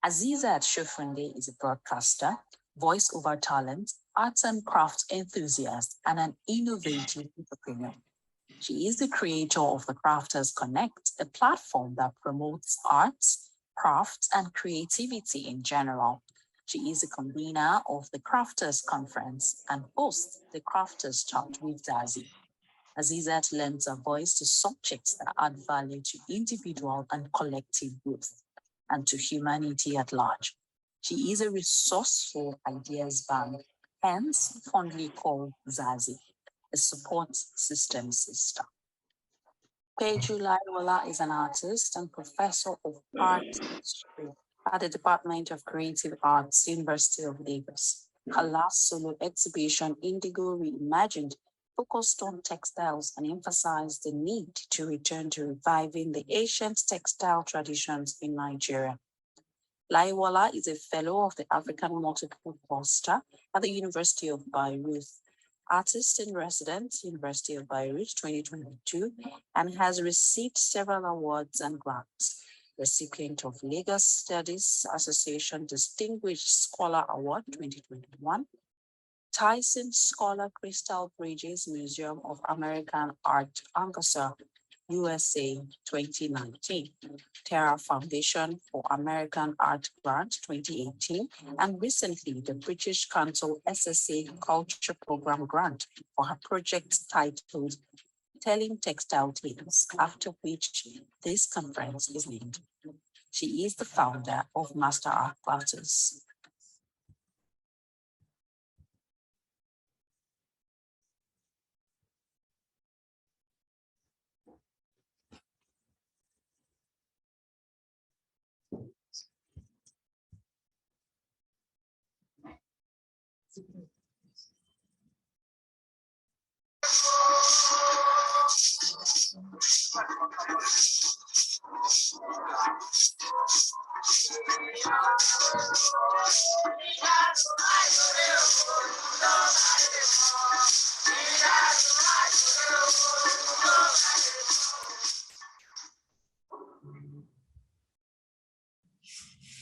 Azeezat Sofunde is a broadcaster, voice-over talent, arts and crafts enthusiast, and an innovative entrepreneur. She is the creator of the Crafters Connect, a platform that promotes arts, crafts, and creativity in general. She is a convener of the Crafters Conference and hosts the Crafters Chat with Dazi. Azizat lends a voice to subjects that add value to individual and collective growth and to humanity at large. She is a resourceful ideas bank, hence fondly called Zazi, a support system sister. Peju Layiwola is an artist and professor of art history at the Department of Creative Arts, University of Lagos. Her last solo exhibition, Indigo Reimagined, focused on textiles and emphasized the need to return to reviving the ancient textile traditions in Nigeria. Layiwola is a fellow of the African Multiple Poster at the University of Beirut, artist in residence, University of Beirut 2022, and has received several awards and grants. Recipient of Lagos Studies Association Distinguished Scholar Award 2021, Tyson Scholar Crystal Bridges Museum of American Art, Ancaster, USA 2019, Terra Foundation for American Art Grant 2018, and recently the British Council SSA Culture Program Grant for her project titled Telling Textile Tales, after which this conference is named. She is the founder of Master Art Classes.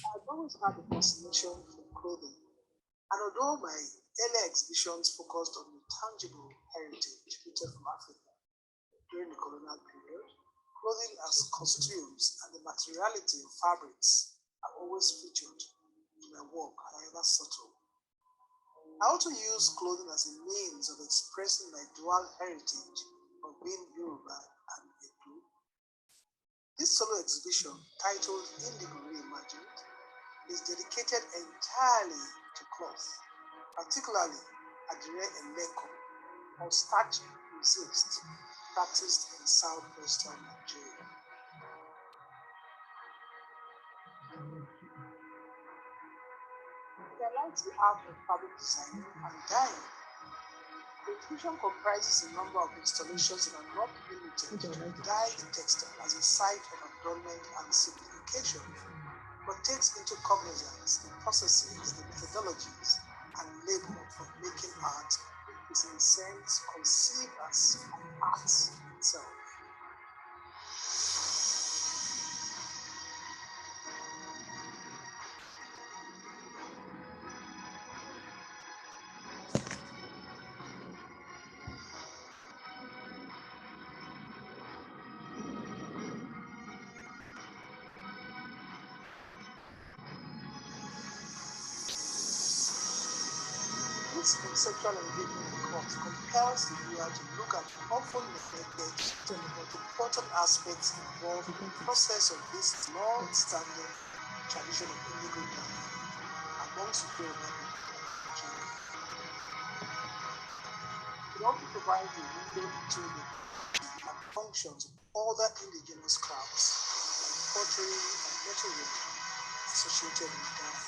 I've always had a fascination for clothing, and although my earlier exhibitions focused on the tangible heritage rooted from Africa during the colonial period, clothing as costumes and the materiality of fabrics have always featured in my work, however subtle. I also use clothing as a means of expressing my dual heritage of being Yoruba and Edo. This solo exhibition, titled Indigo Reimagined, is dedicated entirely to cloth, particularly Adire Eleko, or starch resist, practiced in southwestern Nigeria. It highlights the art of fabric designing and dyeing. The exhibition comprises a number of installations and are not limited to dyed textile as a site of adornment and simplification, but takes into cognizance the processes, the methodologies, and labor of making art, which is in a sense conceived as an art itself. This conceptual engagement with cloth compels the viewer to look at the often neglected but important aspects involved in the process of this long-standing tradition of indigo dyeing amongst Yoruba people in Nigeria. It also provides a window into the and functions of other indigenous crafts like pottery and metalwork associated with dyeing.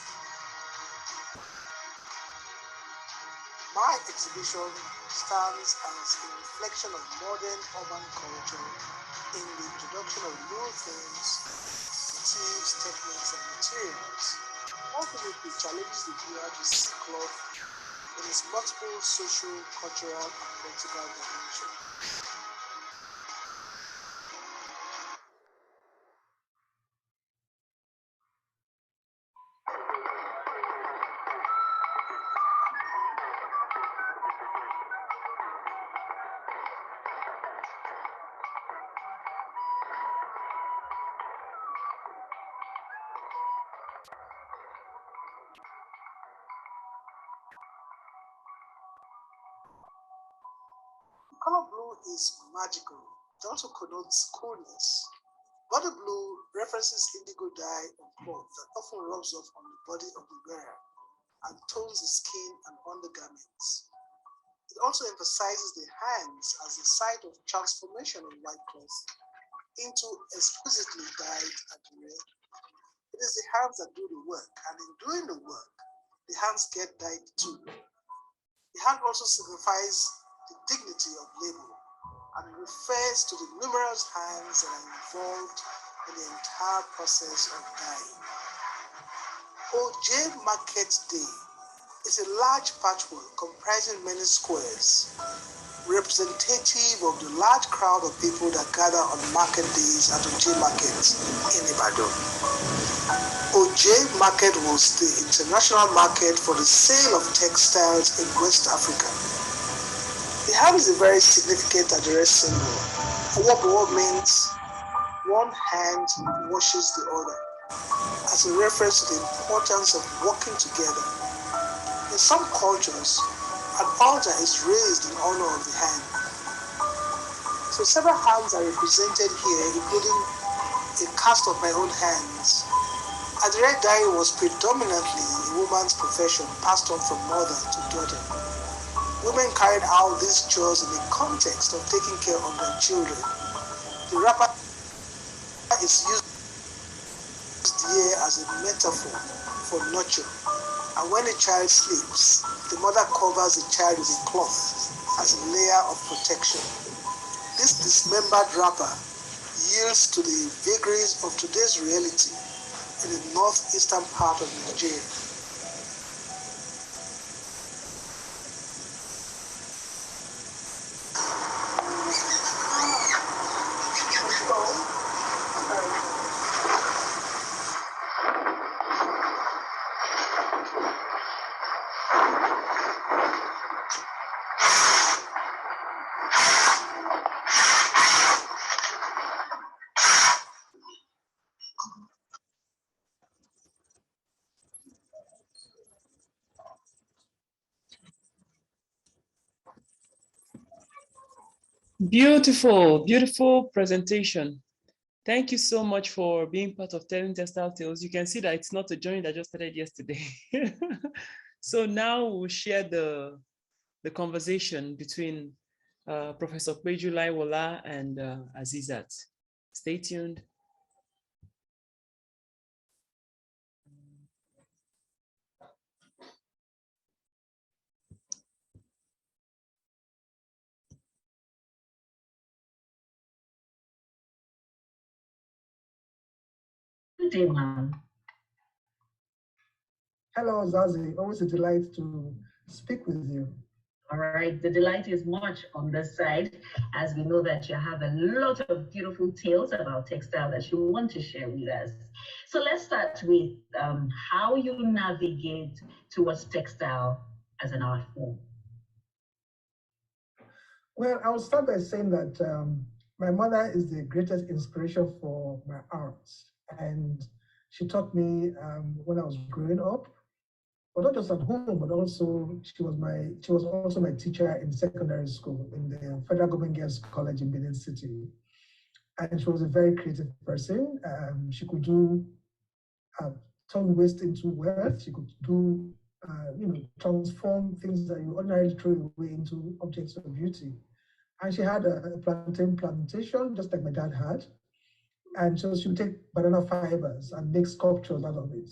My exhibition stands as a reflection of modern urban culture in the introduction of new themes, motifs, techniques, and materials. Ultimately, challenges the viewer to see cloth in its multiple social, cultural, and political dimensions. Color blue is magical. It also connotes coolness. Body blue references indigo dye or cloth that often rubs off on the body of the wearer and tones the skin and undergarments. It also emphasizes the hands as the site of transformation of white cloth into exquisitely dyed attire. It is the hands that do the work, and in doing the work, the hands get dyed too. The hand also signifies the dignity of labor and refers to the numerous hands that are involved in the entire process of dyeing. OJ Market Day is a large patchwork comprising many squares, representative of the large crowd of people that gather on market days at OJ Market in Ibadan. OJ Market was the international market for the sale of textiles in West Africa. The hand is a very significant address symbol. What means one hand washes the other, as a reference to the importance of working together. In some cultures, an altar is raised in honor of the hand. So several hands are represented here, including a cast of my own hands. Attire dyeing was predominantly a woman's profession passed on from mother to daughter. Women carried out these chores in the context of taking care of their children. The wrapper is used here as a metaphor for nurture. And when a child sleeps, the mother covers the child with a cloth as a layer of protection. This dismembered wrapper yields to the vagaries of today's reality in the northeastern part of Nigeria. Beautiful, beautiful presentation. Thank you so much for being part of Telling Textile Tales. You can see that it's not a journey that just started yesterday. So now we'll share the conversation between Professor Peju Layiwola and Azeezat. Stay tuned. Good day, ma'am. Hello, Zazie. Always a delight to speak with you. All right, the delight is much on this side, as we know that you have a lot of beautiful tales about textile that you want to share with us. So let's start with how you navigate towards textile as an art form. Well, I'll start by saying that my mother is the greatest inspiration for my art. And she taught me when I was growing up, but not just at home, but also she was also my teacher in secondary school in the Federal Government Girls College in Benin City. And she was a very creative person. She could do turn waste into wealth. She could do transform things that you ordinarily throw away into objects of beauty. And she had a plantain plantation, just like my dad had. And so she would take banana fibers and make sculptures out of it,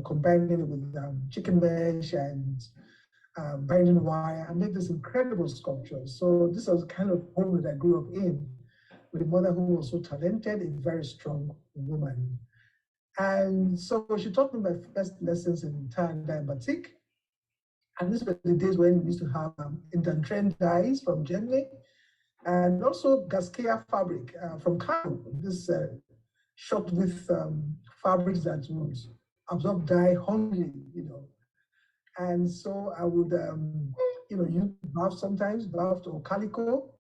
combining it with chicken mesh and binding wire and make this incredible sculptures. So this was the kind of home that I grew up in, with a mother who was so talented, a very strong woman. And so she taught me my first lessons in tie-and-dye batik. And these were the days when we used to have trend dyes from Germany, and also Gaskia fabric from Kano. This shot with fabrics that would absorb dye hundredly, And so I would, use bath sometimes, bath or calico.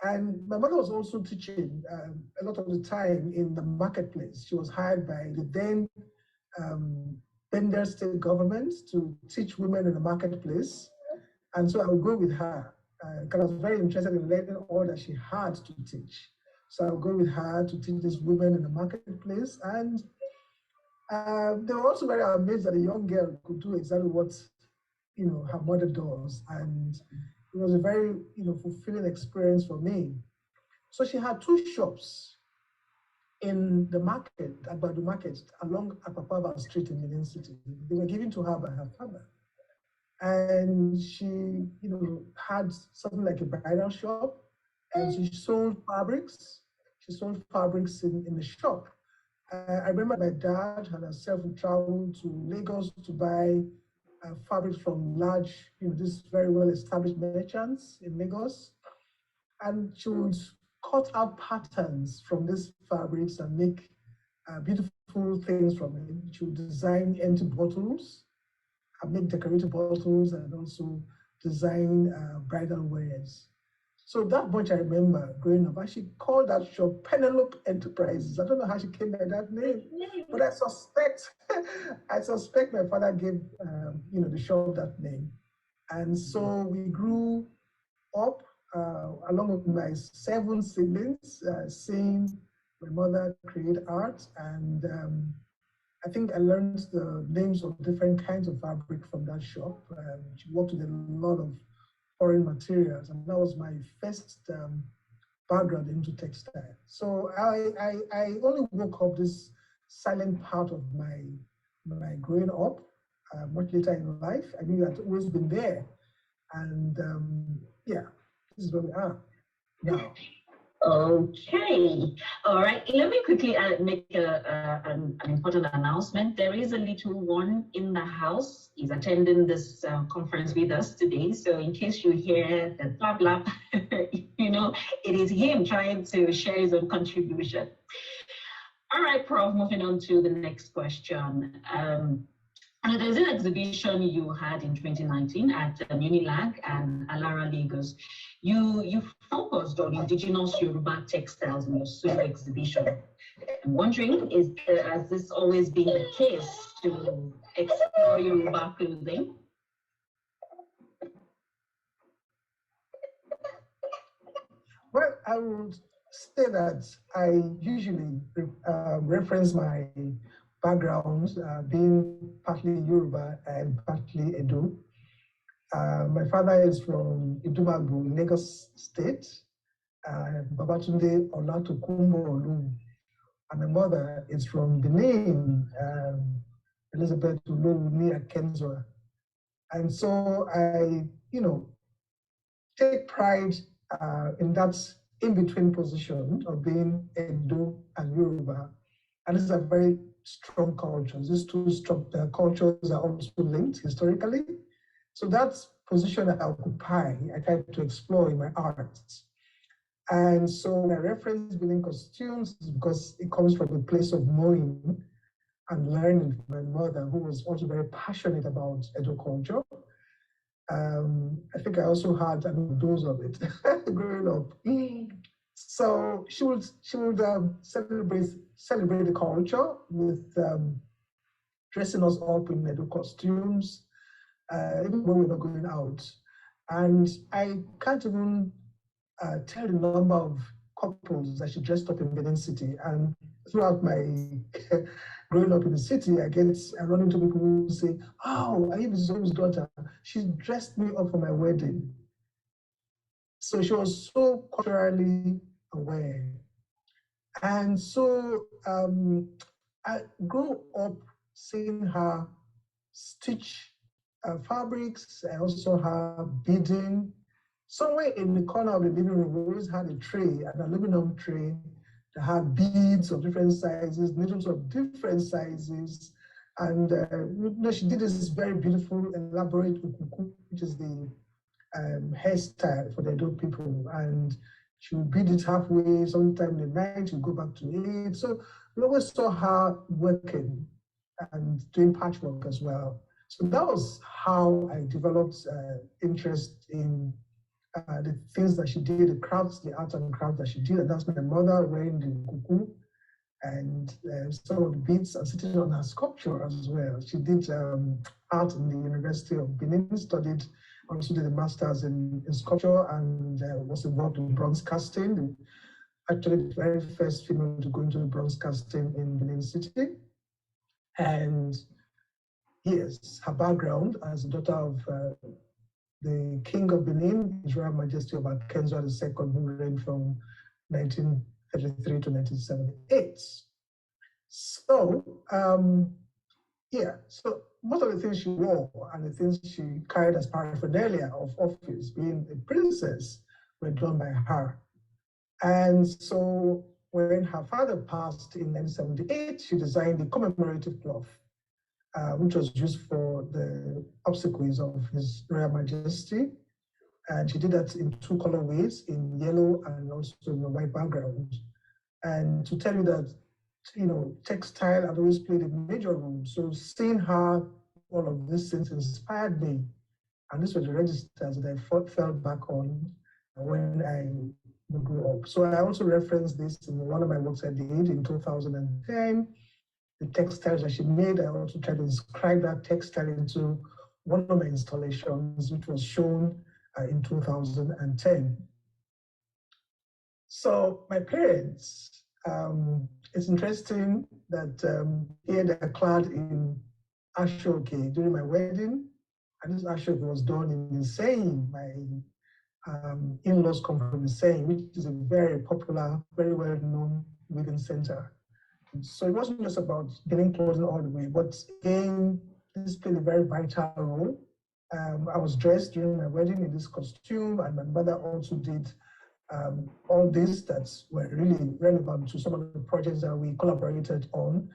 And my mother was also teaching a lot of the time in the marketplace. She was hired by the then Bender state government to teach women in the marketplace. And so I would go with her. because I was very interested in learning all that she had to teach. So I'll go with her to teach these women in the marketplace. And they were also very amazed that a young girl could do exactly what, her mother does. And it was a very, fulfilling experience for me. So she had two shops in the market, about the market, along Apapava Street in Benin City. They were given to her by her father. And she, had something like a bridal shop, and she sold fabrics. She sold fabrics in the shop. I remember my dad and herself would travel to Lagos to buy fabrics from large, these very well-established merchants in Lagos. And she would cut out patterns from these fabrics and make beautiful things from it. She would design empty bottles, make decorative bottles, and also design bridal wares. So that much I remember growing up. And she called that shop Penelope Enterprises. I don't know how she came by that name, but I suspect my father gave the shop that name. And so we grew up along with my 7 siblings, seeing my mother create art. And I think I learned the names of different kinds of fabric from that shop. She worked with a lot of foreign materials, and that was my first background into textile. So I only woke up this silent part of my growing up much later in life. I knew I'd always been there, and yeah, this is where we are now. Okay, all right. Let me quickly make an important announcement. There is a little one in the house. He's attending this conference with us today. So in case you hear the blah blah, it is him trying to share his own contribution. All right, Prof, moving on to the next question. And there's an exhibition you had in 2019 at Unilag and Alara Lagos. You focused on indigenous Yoruba textiles in your solo exhibition. I'm wondering, has this always been the case to explore Yoruba clothing? Well, I would say that I usually reference my background being partly Yoruba and partly Edo. My father is from Idumagu, Lagos State, Babatunde Olatokunbo Olu. And my mother is from Benin, Elizabeth Uluni Akenzwa. And so I, take pride in that in-between position of being Edo and Yoruba. And these are very strong cultures. These two strong cultures are also linked historically. So that's position I occupy, I try to explore in my art. And so my reference building costumes is because it comes from a place of knowing and learning from my mother, who was also very passionate about Edo culture. I think I also had a dose of it growing up. So she would celebrate the culture with dressing us up in Edo costumes, even when we're not going out. And I can't even tell the number of couples that she dressed up in Benin City. And throughout my growing up in the city, I run into people who say, "Oh, are you Mrs. daughter? She dressed me up for my wedding." So she was so culturally aware. And so I grew up seeing her stitch fabrics. I also her beading. Somewhere in the corner of the living room, we always had a tray, an aluminum tray that had beads of different sizes, needles of different sizes. And she did this very beautiful, elaborate ukuku, which is the hairstyle for the adult people. And she would beat it halfway, sometime in the night, she'd go back to it. So we always saw her working and doing patchwork as well. So that was how I developed interest in the things that she did, the crafts, the art and crafts that she did. And that's my mother wearing the kuku and some of the beads and sitting on her sculpture as well. She did art in the University of Benin, studied Also did a master's in sculpture and was involved in bronze casting. Actually, the very first female to go into bronze casting in Benin City. And yes, her background as a daughter of the King of Benin, His Royal Majesty of Akenzo II, who reigned from 1933 to 1978. So, yeah, so most of the things she wore and the things she carried as paraphernalia of office, being a princess, were done by her. And so when her father passed in 1978, she designed the commemorative cloth, which was used for the obsequies of His Royal Majesty. And she did that in two colorways, in yellow and also in a white background. And to tell you that, you know, textile had always played a major role. So seeing her, all of these things inspired me. And these were the registers that I fell back on when I grew up. So I also referenced this in one of my works I did in 2010. The textiles that she made, I also tried to inscribe that textile into one of my installations, which was shown in 2010. So my parents, it's interesting that here they're clad in ashoke during my wedding, and this ashoke was done in Insane. My in-laws come from Insane, which is a very popular, very well-known wedding center. So it wasn't just about getting clothing all the way, but again, this played a very vital role. I was dressed during my wedding in this costume, and my mother also did all these that were really relevant to some of the projects that we collaborated on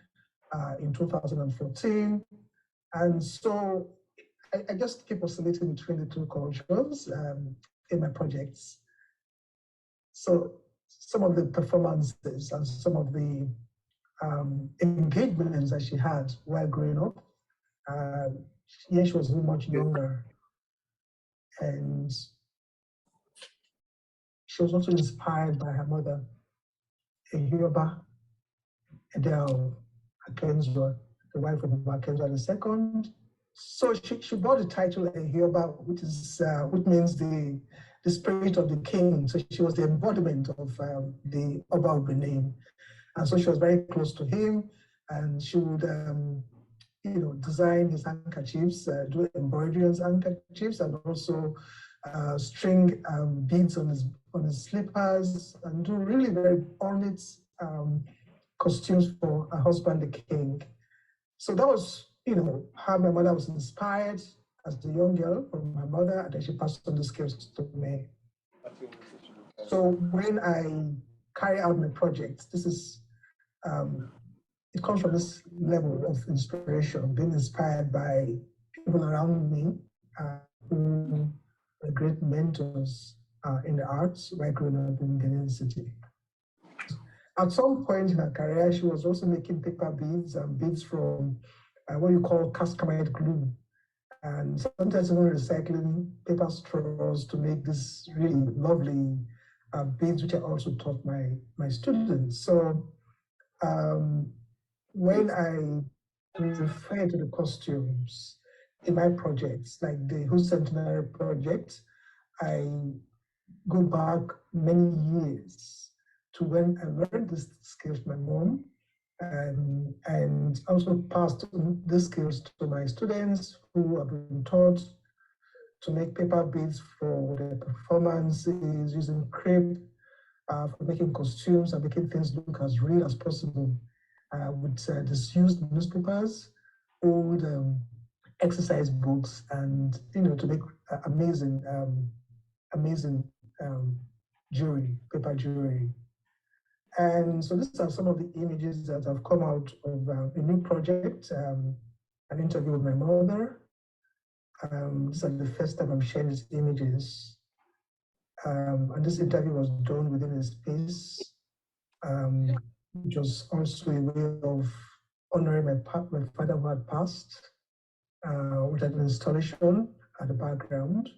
in 2014. And so I just keep oscillating between the two cultures in my projects. So some of the performances and some of the engagements that she had while growing up, yeah, she was much younger. And she was also inspired by her mother, Ehioba Edel Akenzo, the wife of Akenzo II. So she bought the title Ehioba, which means the spirit of the king. So she was the embodiment of the Oba of Benin. And so she was very close to him, and she would you know, design his handkerchiefs, do embroidery on his handkerchiefs, and also string beads on his slippers, and do really very ornate costumes for her husband, the king. So that was, you know, how my mother was inspired as a young girl from my mother, and then she passed on the skills to me. So when I carry out my projects, this is it comes from this level of inspiration, being inspired by people around me who are great mentors in the arts while growing up in Benin City. At some point in her career, she was also making paper beads and beads from what you call cast-camide glue. And sometimes even recycling paper straws to make this really lovely beads, which I also taught my students. So when I refer to the costumes in my projects, like the Who Centenary project, I go back many years to when I learned these skills from my mom, and also passed these skills to my students who have been taught to make paper beads for their performances using crepe for making costumes and making things look as real as possible with disused newspapers, old exercise books, and you know, to make amazing jewelry, paper jewelry. And so these are some of the images that have come out of a new project, an interview with my mother. This is the first time I'm sharing these images. And this interview was done within a space, which was also a way of honoring my father who had passed, with an installation at the background.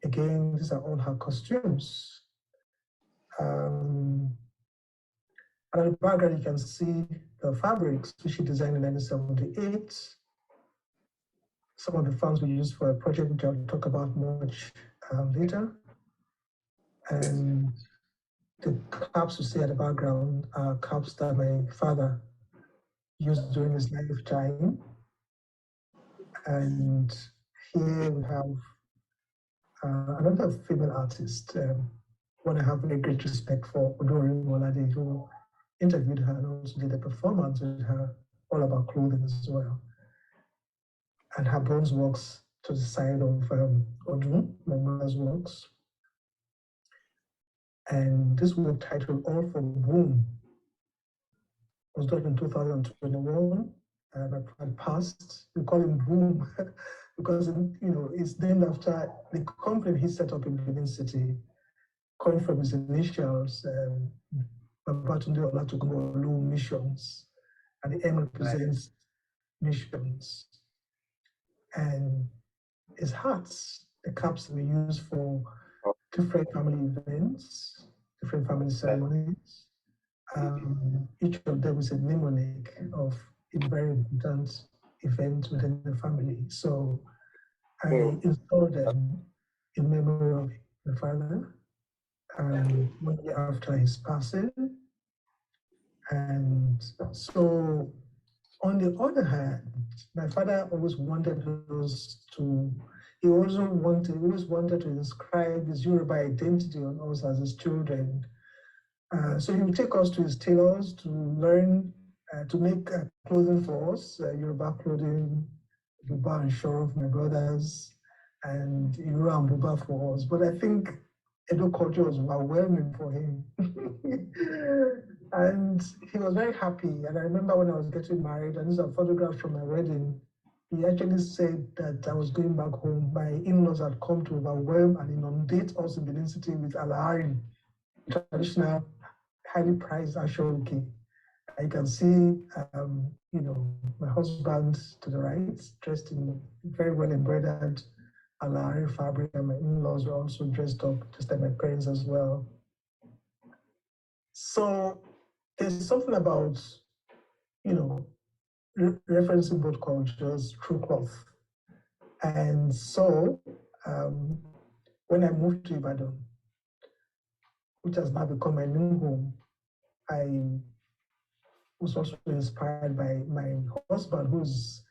Again, these are all her costumes. And at the background, you can see the fabrics which she designed in 1978. some of the funds we used for a project which I'll talk about much later. And the cups you see at the background are cups that my father used during his lifetime. And here we have another female artist, one I have very great respect for, Peju Layiwola, who interviewed her and also did a performance with her all about clothing as well. And her bronze works to the side of Odun, my mother's works. And this work titled All for Boom was done in 2021. My father passed. We call him Boom because it's named after the company he set up in Benin City, coined from his initials, Babatunde Olatokunbo Missions, and the M represents missions. And his hats, the caps we use for different family events, different family ceremonies. Each of them is a mnemonic of a very important event within the family. So I installed them in memory of my father 1 year after his passing. And so on the other hand, my father always wanted us to, he always wanted to inscribe his Yoruba identity on us as his children. So he would take us to his tailors to learn, to make clothing for us, Yoruba clothing, Yoruba and Shorof, my brothers, and Yoruba and Buba for us. But I think Edo culture was overwhelming for him. And he was very happy. And I remember when I was getting married, and these are photographs from my wedding, he actually said that I was going back home. My in-laws had come to overwhelm and inundate us in Benin City with alahari, traditional, highly prized ashoke. I can see, my husband to the right, dressed in very well embroidered alahari fabric, and my in-laws were also dressed up, just like my parents as well. So there's something about, referencing both cultures through cloth. And so when I moved to Ibadan, which has now become my new home, I was also inspired by my husband, who's,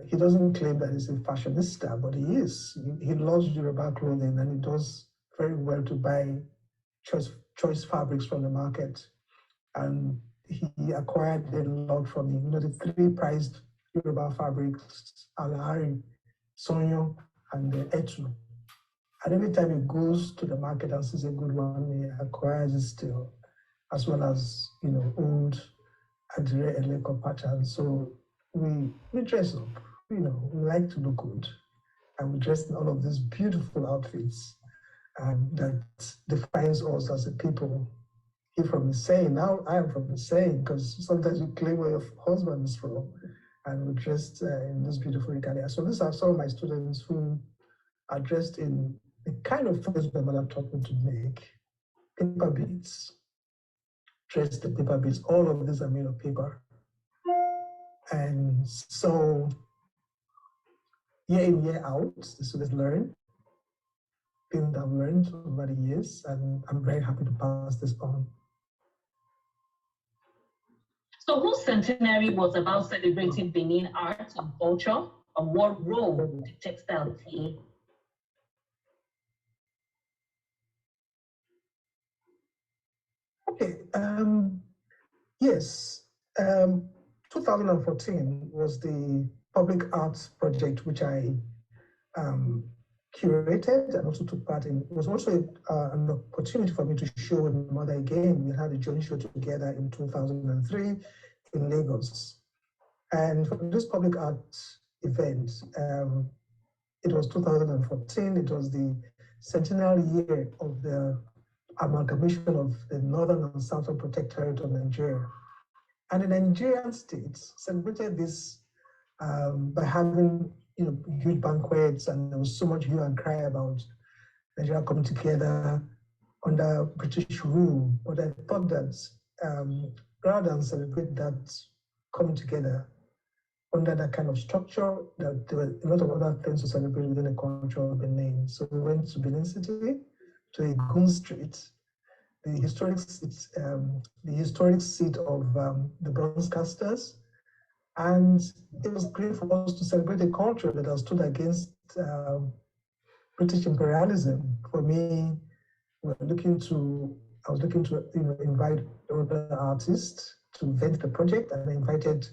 he doesn't claim that he's a fashionista, but he is. He loves Yoruba clothing, and he does very well to buy choice fabrics from the market. And he acquired a lot from me. The three prized Yoruba fabrics, alahari, sonyo, and etu. And every time he goes to the market and sees a good one, he acquires it still, as well as old Adire Eleko patterns. So we dress up, we like to look good, and we dress in all of these beautiful outfits that defines us as a people. He from Hussein, now I am from Hussein, because sometimes you claim where your husband is from, and we're dressed in this beautiful regalia. So these are some of my students who are dressed in the kind of things my mother taught me to make. Paper beads, dressed in paper beads. All of these are made of paper. And so year in, year out, the students learn things I've learned over the years, and I'm very happy to pass this on. So whose centenary was about celebrating Benin art and culture, and what role did textile play? Okay, yes, 2014 was the public arts project which I curated and also took part in. It was also an opportunity for me to show with my mother again. We had a joint show together in 2003 in Lagos. And for this public arts event, it was 2014, it was the centenary year of the amalgamation of the Northern and Southern Protectorate of Nigeria. And the Nigerian states celebrated this by having huge banquets, and there was so much hue and cry about Nigeria coming together under British rule. But I thought that rather than celebrate that coming together, under that kind of structure, that there were a lot of other things to celebrate within the culture of Benin. So we went to Benin City, to Egun Street, the historic seat of the bronze casters. And it was great for us to celebrate a culture that has stood against British imperialism. For me, I was looking to invite other artists to vent the project, and I invited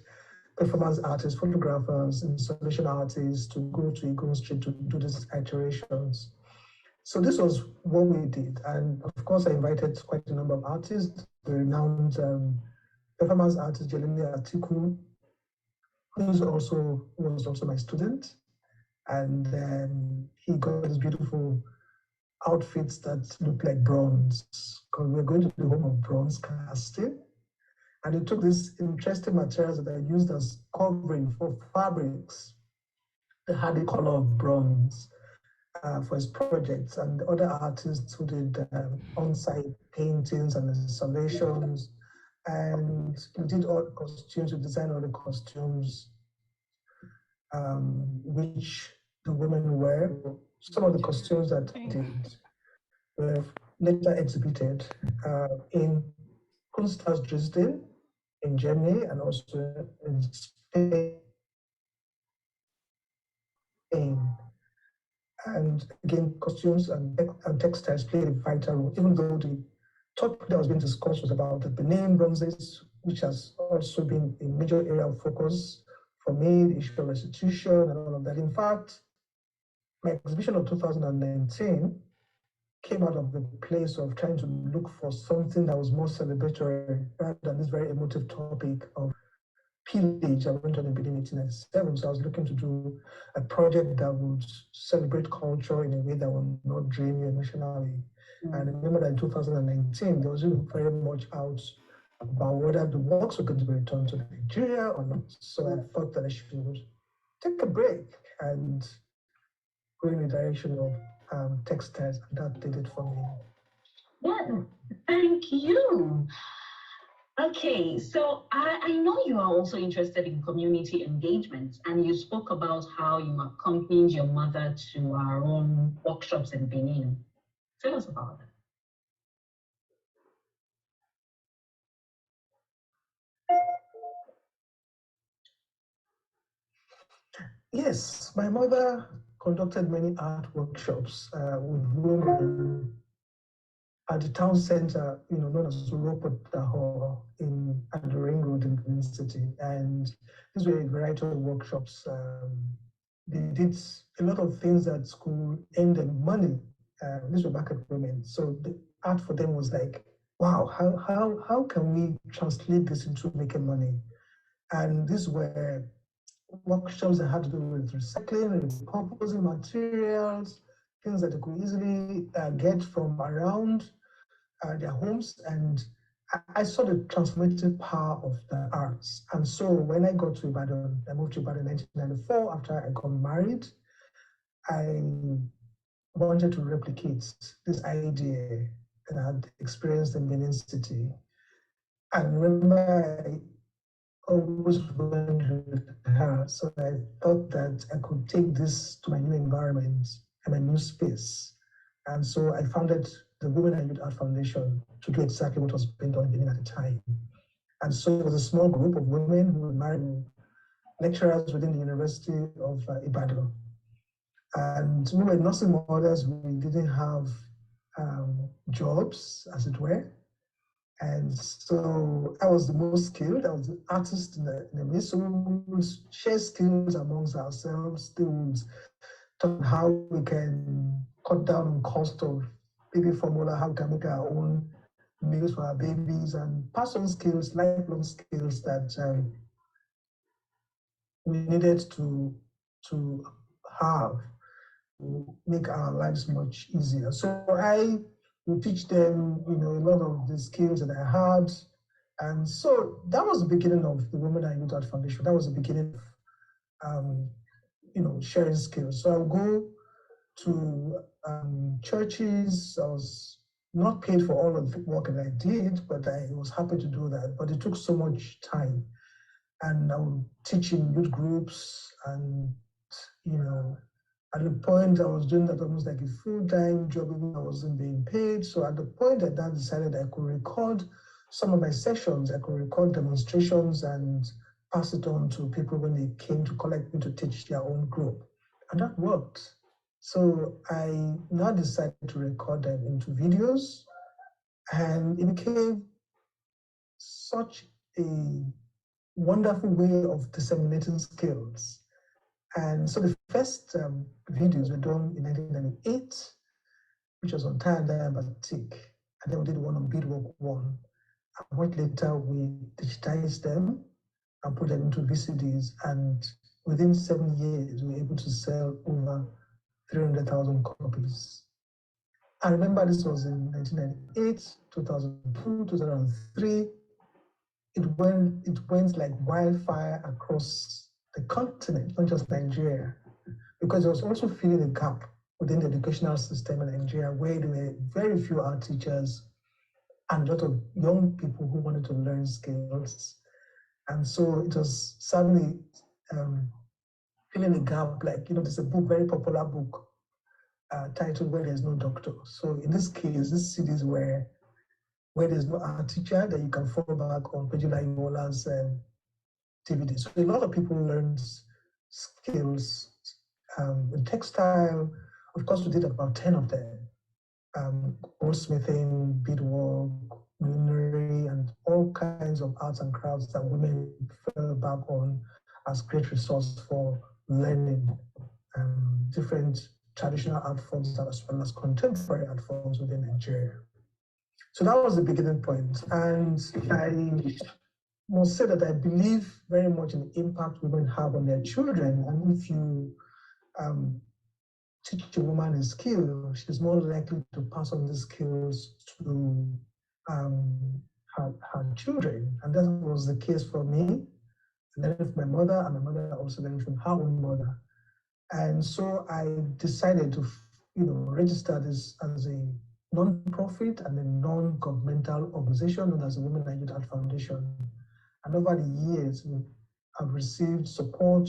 performance artists, photographers, installation artists to go to Egon Street to do these iterations. So this was what we did. And of course, I invited quite a number of artists, the renowned performance artist, Jelini Atiku, who was also my student. And he got this beautiful outfits that look like bronze, because we're going to the home of bronze casting. And he took these interesting materials that are used as covering for fabrics that had the color of bronze for his projects, and the other artists who did on-site paintings and installations. And we did all the costumes, we designed all the costumes which the women wear. Some of the costumes that I did were later exhibited in Kunsthaus Dresden, in Germany, and also in Spain. And again, costumes and textiles played a vital role, even though the topic that was being discussed was about the Benin bronzes, which has also been a major area of focus for me, the issue of restitution and all of that. In fact, my exhibition of 2019 came out of the place of trying to look for something that was more celebratory rather than this very emotive topic of pillage. I went on in Benin 1897, so I was looking to do a project that would celebrate culture in a way that would not drain you emotionally. And I remember that in 2019, there was very much out about whether the works were going to be returned to Nigeria or not. So I thought that I should take a break and go in the direction of textiles, and that did it for me. Well, thank you. Okay, so I know you are also interested in community engagement, and you spoke about how you accompanied your mother to our own workshops in Benin. Tell us about that. Yes, my mother conducted many art workshops with women at the town center, known as Ropota Hall at the Ring Road in Benin City. And these were a variety of workshops. They did a lot of things that school earned them money. These were market women. So the art for them was like, wow, how can we translate this into making money? And these were workshops that had to do with recycling, repurposing materials, things that they could easily get from around their homes. And I saw the transformative power of the arts. And so when I got to Ibadan, I moved to Ibadan in 1994 after I got married. I wanted to replicate this idea that I had experienced in Benin City. And remember, I always went with her. So I thought that I could take this to my new environment and my new space. And so I founded the Women and Youth Art Foundation to do exactly what was being done in Benin at the time. And so it was a small group of women who were married lecturers within the University of Ibadan. And we were nursing mothers. We didn't have jobs, as it were. And so I was the most skilled. I was the artist in the midst. So we would share skills amongst ourselves. They would talk how we can cut down on cost of baby formula, how we can make our own meals for our babies, and pass on skills, lifelong skills that we needed to have to make our lives much easier. So I would teach them, a lot of the skills that I had. And so that was the beginning of the Women and Youth Art Foundation. That was the beginning of, sharing skills. So I'll go to churches. I was not paid for all of the work that I did, but I was happy to do that. But it took so much time. and I would teach in youth groups. And, you know, at the point I was doing that almost like a full-time job, even though I wasn't being paid. So at the point I then decided I could record some of my sessions, I could record demonstrations and pass it on to people when they came to collect me to teach their own group. And that worked. So I now decided to record them into videos, and it became such a wonderful way of disseminating skills. And so the first videos were done in 1998, which was on tie and dye and batik. And then we did one on beadwork one. And much later, we digitized them and put them into VCDs. And within 7 years, we were able to sell over 300,000 copies. I remember this was in 1998, 2002, 2003. It went like wildfire across the continent, not just Nigeria, because it was also filling a gap within the educational system in Nigeria where there were very few art teachers and a lot of young people who wanted to learn skills. And so it was suddenly filling a gap. Like, you know, there's a book, very popular book titled Where There's No Doctor. So in this case, this cities where there's no art teacher, that you can fall back on Peju Layiwola's DVD. So a lot of people learned skills in textile. Of course, we did about 10 of them. Goldsmithing, beadwork, millinery, and all kinds of arts and crafts that women fell back on as great resource for learning different traditional art forms as well as contemporary art forms within Nigeria. So that was the beginning point. And I must say that I believe very much in the impact women have on their children. And if you teach a woman a skill, she's more likely to pass on the skills to her children. And that was the case for me. I learned from my mother, and my mother also learned from her own mother. And so I decided to, register this as a non-profit and a non-governmental organization known as the Women and Youth Art Foundation. And over the years, I've received support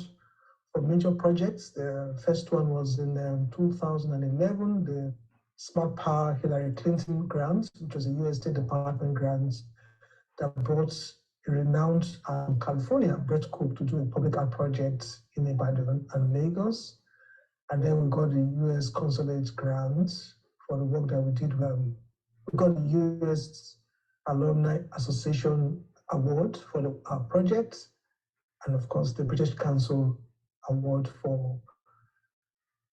for major projects. The first one was in 2011, the Smart Power Hillary Clinton grant, which was a US State Department grant that brought a renowned California, Brett Cook, to do a public art project in Ibadan and Lagos. And then we got the US Consulate grant for the work that we did. We got the US Alumni Association Award for our project, and of course the British Council Award for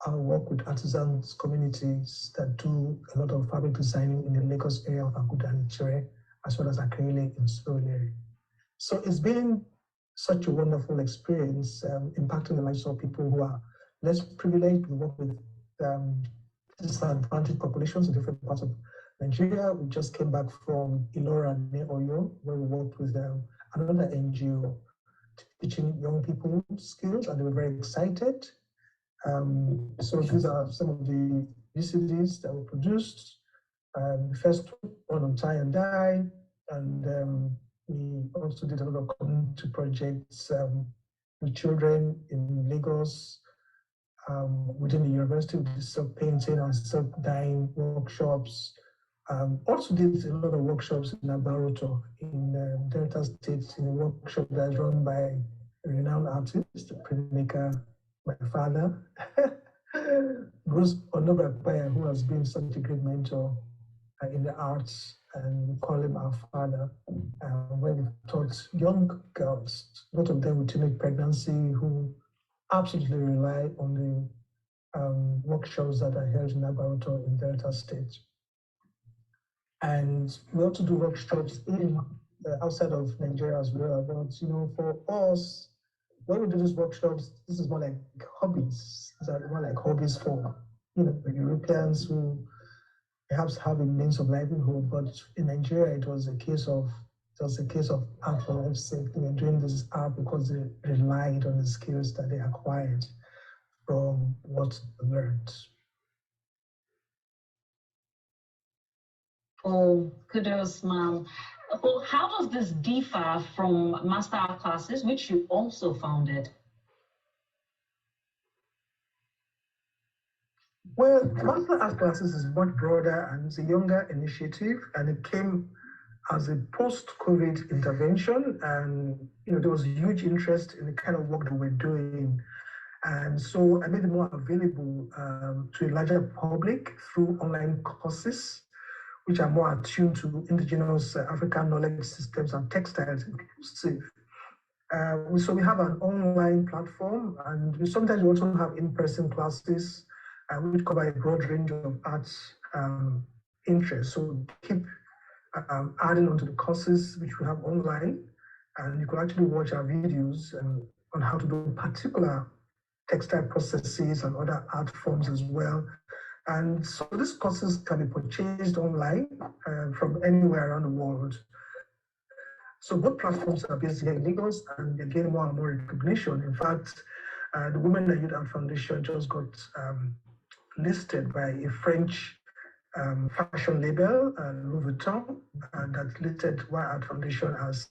our work with artisans communities that do a lot of fabric designing in the Lagos area of Aguda and Ichere, as well as Akele in Surulere. So it's been such a wonderful experience, impacting the lives of people who are less privileged. We work with disadvantaged populations in different parts of Nigeria. We just came back from Ilora near Oyo, where we worked with another NGO teaching young people skills, and they were very excited. So these are some of the VCDs that were produced. The first one on tie and dye, and we also did a lot of community projects with children in Lagos, within the university, with the silk painting and silk dyeing workshops. Also did a lot of workshops in Abaroto in Delta State, in a workshop that's run by a renowned artist, the printmaker, my father, Bruce Onobakbaya, who has been such a great mentor in the arts, and we call him our father, where we taught young girls, a lot of them with teenage pregnancy, who absolutely rely on the workshops that are held in Abaroto in Delta State. And we also do workshops in outside of Nigeria as well. But for us, when we do these workshops, this is more like hobbies. These are more like hobbies for the Europeans who perhaps have a means of livelihood. But in Nigeria, it was a case of art for life's sake. They were doing this art because they relied on the skills that they acquired from what they learned. Oh, kudos, ma'am. Well, how does this differ from master art classes, which you also founded? Well, Master Art Classes is much broader and it's a younger initiative, and it came as a post-COVID intervention. And there was huge interest in the kind of work that we're doing, and so I made it more available to a larger public through online courses, which are more attuned to indigenous African knowledge systems and textiles inclusive. So we have an online platform, and sometimes we also have in-person classes, which cover a broad range of arts interests. So keep adding onto the courses which we have online, and you can actually watch our videos on how to do particular textile processes and other art forms as well. And so these courses can be purchased online from anywhere around the world. So both platforms are based here in Lagos, and they're getting more and more recognition. In fact, the Women in Youth Art Foundation just got listed by a French fashion label, Louis Vuitton, that listed Y Art Foundation as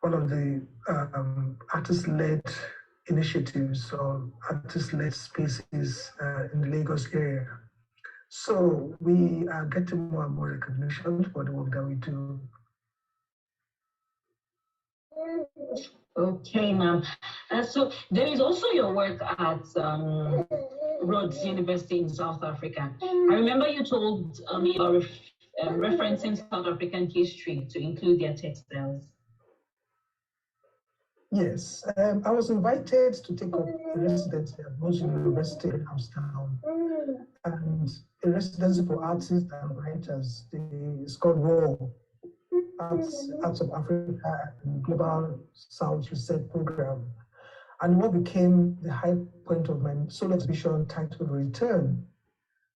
one of the artist-led initiatives or artist-led spaces in the Lagos area. So we are getting more and more recognition for the work that we do. Okay, ma'am. So there is also your work at Rhodes University in South Africa. I remember you told me about referencing South African history to include their textiles. Yes, I was invited to take up a residency at Rhodes University in Amsterdam, and a residency for artists and writers. It's called RAW, Arts of Africa and Global South Research Program. And what became the high point of my solo exhibition titled Return.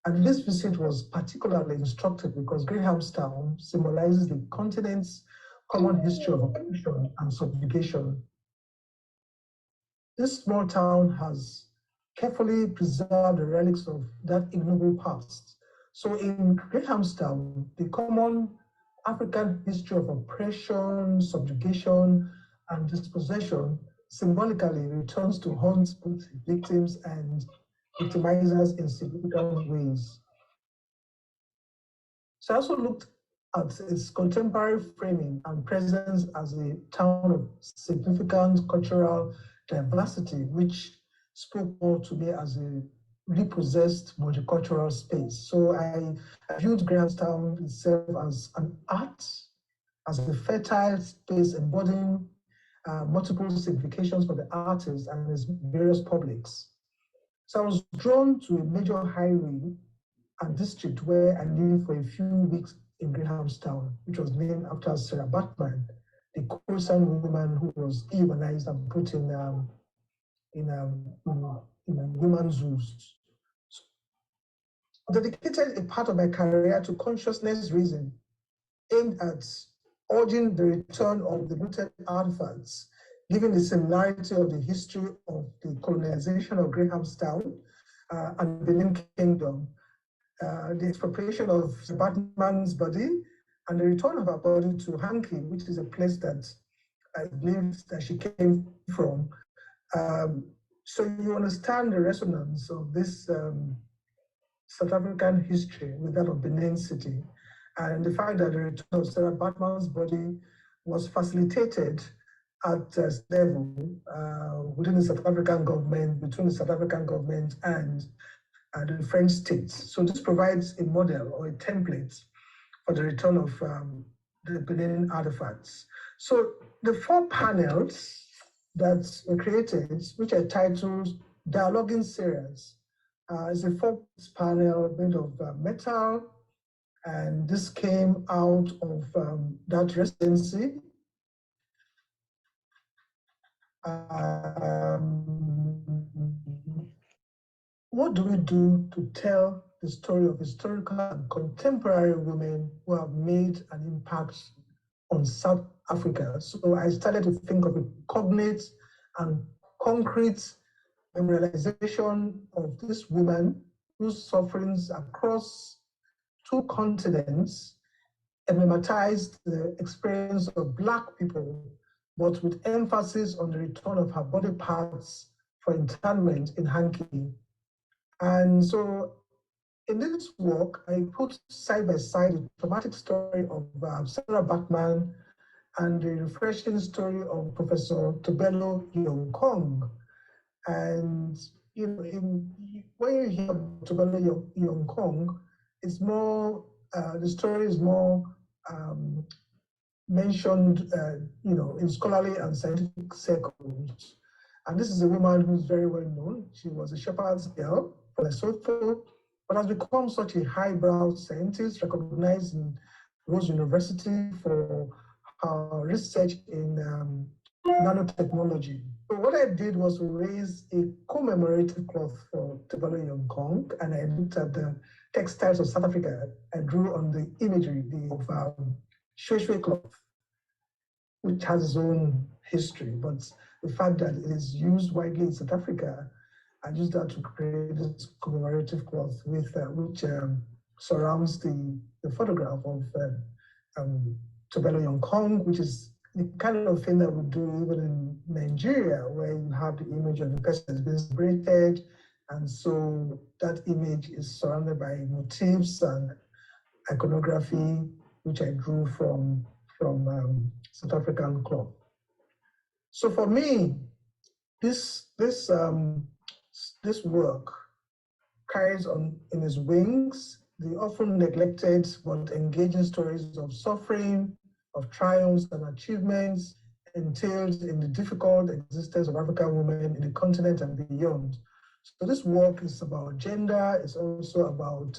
And this visit was particularly instructive because Grahamstown symbolizes the continent's common history of oppression and subjugation. This small town has carefully preserved the relics of that ignoble past. So in Grahamstown, the common African history of oppression, subjugation, and dispossession symbolically returns to haunt both victims and victimizers in significant ways. So I also looked at its contemporary framing and presence as a town of significant cultural diversity, which spoke more to me as a repossessed multicultural space. So I viewed Grahamstown itself as an art, as a fertile space embodying multiple significations for the artist and its various publics. So I was drawn to a major highway and district where I lived for a few weeks in Grahamstown, which was named after Sarah Batman, the Khoisan woman who was dehumanized and put in human zoos. I dedicated a part of my career to consciousness raising, aimed at urging the return of the looted artifacts, given the similarity of the history of the colonization of Grahamstown and Benin Kingdom, the expropriation of Batman's body, and the return of her body to Hanki, which is a place that I believe that she came from. So you understand the resonance of this South African history with that of Benin City, and the fact that the return of Sarah Batman's body was facilitated at this level within the South African government, between the South African government and the French states. So this provides a model or a template for the return of the Benin artifacts. So the 4 panels that were created, which are titled Dialoguing Series, is a 4-piece panel made of metal, and this came out of that residency. What do we do to tell the story of historical and contemporary women who have made an impact on South Africa? So I started to think of a cognate and concrete memorialization of this woman whose sufferings across 2 continents emblematized the experience of Black people, but with emphasis on the return of her body parts for internment in hanky. And so in this work, I put side by side the traumatic story of Sarah Bachman and the refreshing story of Professor Tobelo Yong-Kong. And you know, when you hear Tobelo Yong-Kong, it's more, the story is more mentioned, in scholarly and scientific circles. And this is a woman who's very well known. She was a shepherd's girl from Lesotho, but has become such a highbrow scientist, recognized in Rose University for her research in nanotechnology. So what I did was raise a commemorative cloth for Tobelo Yong-Kong, and I looked at the textiles of South Africa. I drew on the imagery of shwe cloth, which has its own history, but the fact that it is used widely in South Africa, I used that to create this commemorative cloth with which surrounds the photograph of Tobelo Yong-Kong, which is the kind of thing that we do even in Nigeria, where you have the image of the person that's been celebrated, and so that image is surrounded by motifs and iconography, which I drew from South African cloth. So for me, this work carries on in its wings the often neglected but engaging stories of suffering, of triumphs and achievements entailed in the difficult existence of African women in the continent and beyond. So this work is about gender, it's also about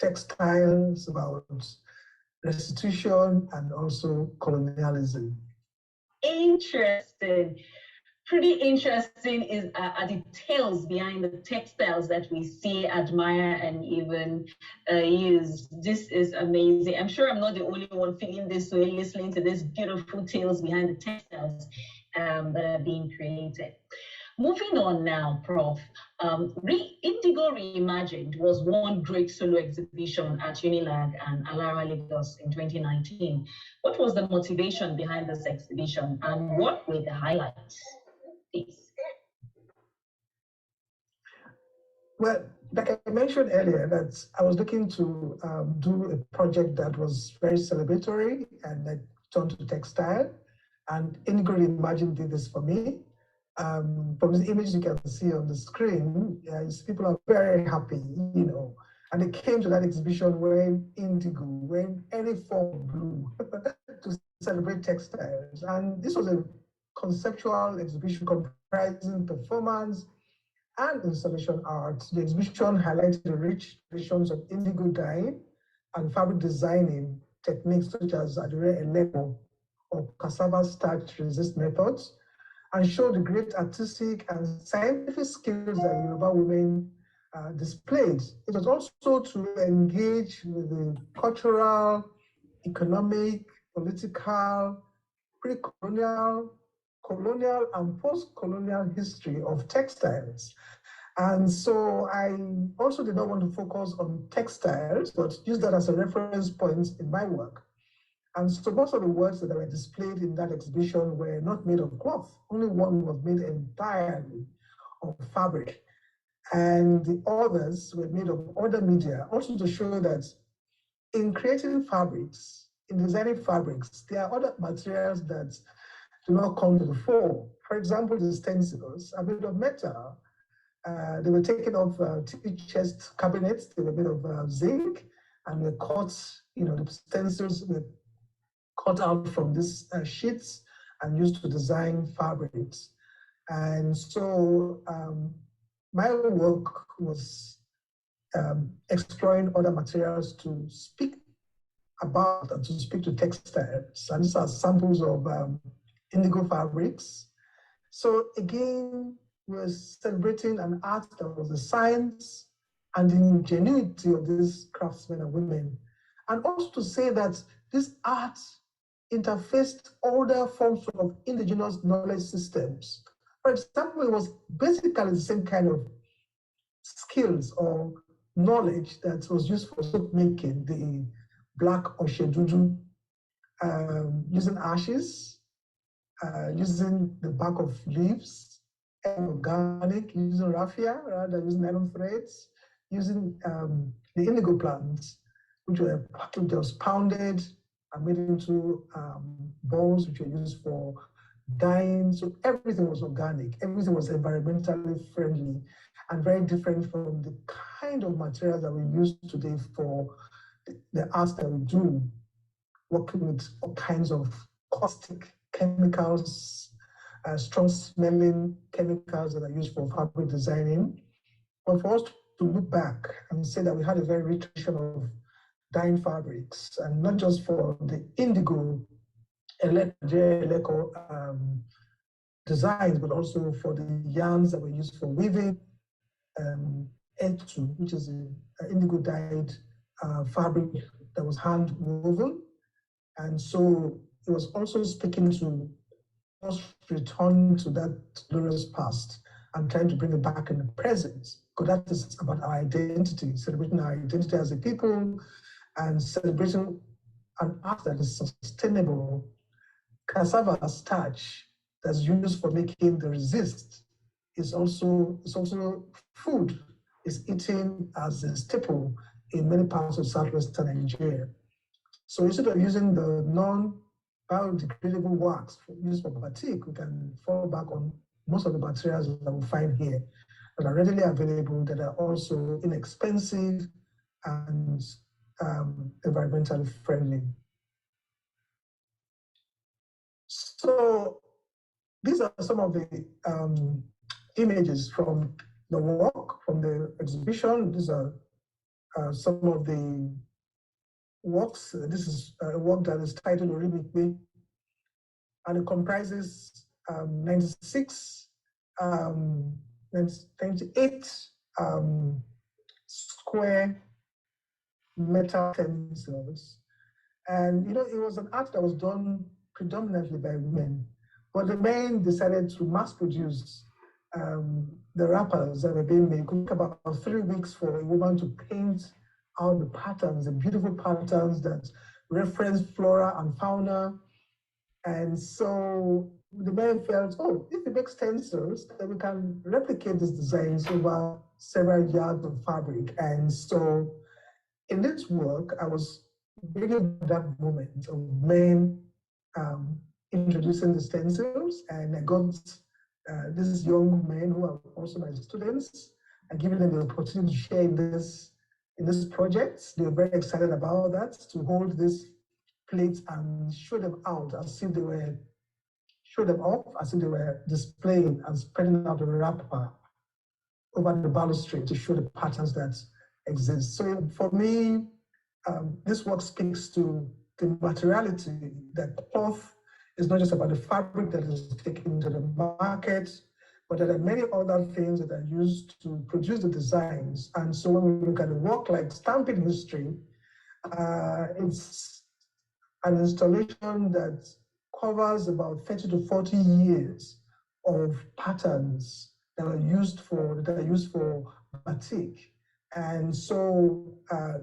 textiles, about restitution, and also colonialism. Interesting. Pretty interesting are the tales behind the textiles that we see, admire, and even use. This is amazing. I'm sure I'm not the only one feeling this way, listening to these beautiful tales behind the textiles that are being created. Moving on now, Prof. Indigo Reimagined was one great solo exhibition at Unilag and Alara Lagos in 2019. What was the motivation behind this exhibition, and what were the highlights? Please. Well, like I mentioned earlier, that I was looking to do a project that was very celebratory and like turned to textile, and Indigo Reimagined did this for me. From the images you can see on the screen, people are very happy, and they came to that exhibition wearing indigo, wearing any form of blue to celebrate textiles. And this was a conceptual exhibition comprising performance and installation art. The exhibition highlighted the rich traditions of indigo dyeing and fabric designing techniques such as Adire Eleko or cassava starch resist methods, and showed the great artistic and scientific skills that Yoruba women displayed. It was also to engage with the cultural, economic, political, pre-colonial, colonial, and post-colonial history of textiles. And so I also did not want to focus on textiles, but use that as a reference point in my work. And so most of the works that were displayed in that exhibition were not made of cloth. Only one was made entirely of fabric. And the others were made of other media, also to show that in creating fabrics, in designing fabrics, there are other materials that do not come to the fore. For example, the stencils are made of metal. They were taken off chest cabinets. They were made of zinc, and were cut, the stencils were cut out from these sheets and used to design fabrics. And so my work was exploring other materials to speak about and to speak to textiles. And these are samples of indigo fabrics. So again, we're celebrating an art that was the science and the ingenuity of these craftsmen and women. And also to say that this art interfaced older forms of indigenous knowledge systems. For example, it was basically the same kind of skills or knowledge that was used for soap making, the black oshedudu, using ashes, using the bark of leaves, organic, using raffia rather than using nylon threads, using the indigo plants, which were just pounded and made into balls, which were used for dyeing. So everything was organic, everything was environmentally friendly and very different from the kind of materials that we use today for the arts that we do, working with all kinds of caustic chemicals, strong smelling chemicals that are used for fabric designing. But for us to look back and say that we had a very rich tradition of dyeing fabrics, and not just for the indigo designs, but also for the yarns that were used for weaving, etu, which is an indigo dyed fabric that was hand woven. And so it was also speaking to us return to that glorious past and trying to bring it back in the present, because that is about our identity, celebrating our identity as a people and celebrating an art that is sustainable. Cassava starch that's used for making the resist is also food, is eaten as a staple in many parts of southwestern Nigeria. So instead of using the non-biodegradable wax used for batik, we can fall back on most of the materials that we find here that are readily available, that are also inexpensive and environmentally friendly. So these are some of the images from the work, from the exhibition. These are some of the works. This is a work that is titled Orimikwe, and it comprises 96, 98 square metal stencils. And it was an art that was done predominantly by women, but the men decided to mass produce the wrappers that were being made. It took about 3 weeks for a woman to paint out the patterns, the beautiful patterns that reference flora and fauna. And so the men felt, oh, if we make stencils, then we can replicate these designs over several yards of fabric. And so in this work, I was bringing that moment of men introducing the stencils, and I got these young men who are also my students and giving them the opportunity to share in this project. They were very excited about that, to hold this plates and show them out as if they were, show them off as if they were displaying and spreading out the wrapper over the balustrade to show the patterns that exist. So for me, this work speaks to the materiality, that cloth is not just about the fabric that is taken to the market, but there are many other things that are used to produce the designs. And so when we look at the work like stamping history, it's an installation that covers about 30 to 40 years of patterns that are used for batik. And so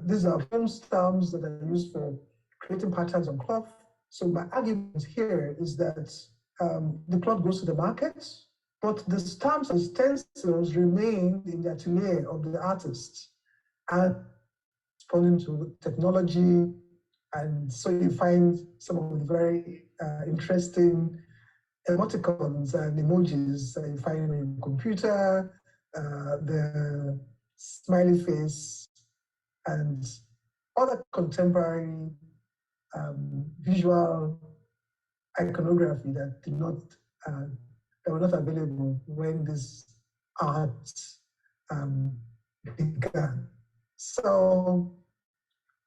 these are foam stamps that are used for creating patterns on cloth. So my argument here is that the cloth goes to the market, but the stamps and stencils remain in the atelier of the artist and responding to technology. And so you find some of the very interesting emoticons and emojis that you find on your computer, the smiley face, and other contemporary visual iconography that that were not available when this art began. So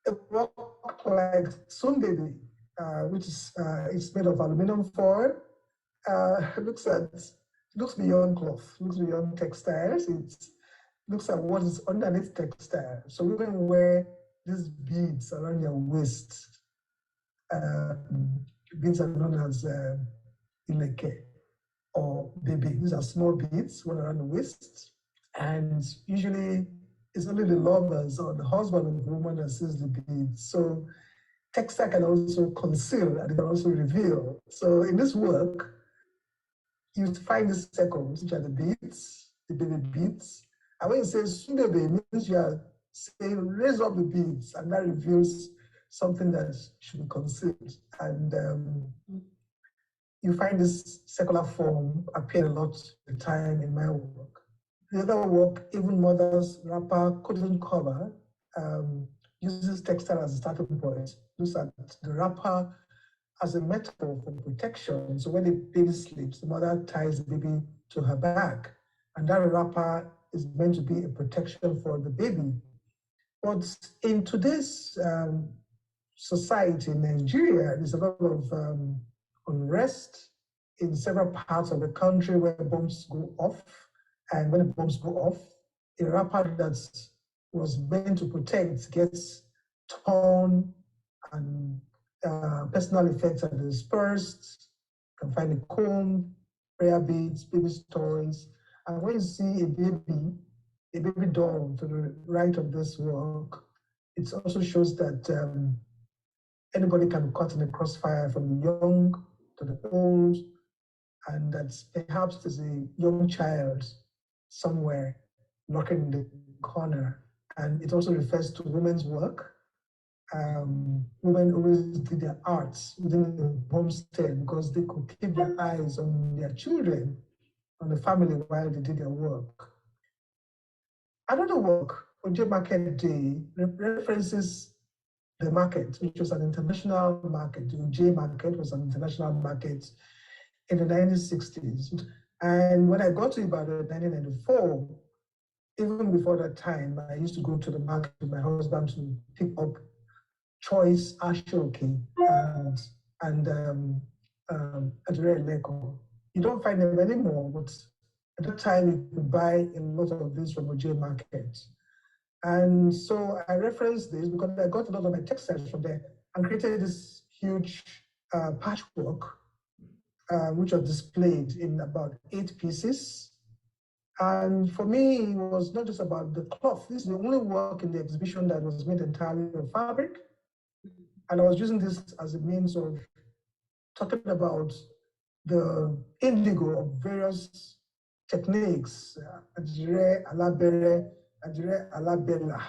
a work like Sofunde, which is it's made of aluminum foil, looks beyond cloth, looks beyond textiles. It looks at what is underneath textile. So we can wear these beads around your waist. Beads are known as ileke or baby. These are small beads worn around the waist, and usually it's only the lovers or the husband of the woman that sees the beads. So textile can also conceal and it can also reveal. So in this work, you find the circles, which are the beads, the baby beads. And when you say Sunde, it means you are saying raise up the beads, and that reveals something that should be concealed. And you find this circular form appear a lot of the time in my work. The other work, Even Mother's wrapper couldn't cover, uses textile as a starting point. Looks at the wrapper as a metaphor for protection. So when the baby sleeps, the mother ties the baby to her back, and that wrapper is meant to be a protection for the baby. But in today's society in Nigeria, there's a lot of unrest in several parts of the country where bombs go off. And when the bombs go off, a wrapper that was meant to protect gets torn, and personal effects are dispersed. You can find a comb, prayer beads, baby toys. And when you see a baby doll to the right of this work, it also shows that anybody can be caught in the crossfire, from the young to the old, and that perhaps there's a young child somewhere lurking in the corner. And it also refers to women's work. Women always did their arts within the homestead because they could keep their eyes on their children, on the family, while they did their work. Another work, Oje Market Day, references the market, which was an international market. The Oje market was an international market in the 1960s. And when I got to Ibadan in 1994, even before that time, I used to go to the market with my husband to pick up choice ashoke and adire leko. You don't find them anymore, but at that time you could buy a lot of this from Oje Market. And so I referenced this because I got a lot of my textiles from there and created this huge patchwork, which was displayed in about 8 pieces. And for me, it was not just about the cloth. This is the only work in the exhibition that was made entirely of fabric. And I was using this as a means of talking about the indigo of various techniques, adire alabere, adire alabella,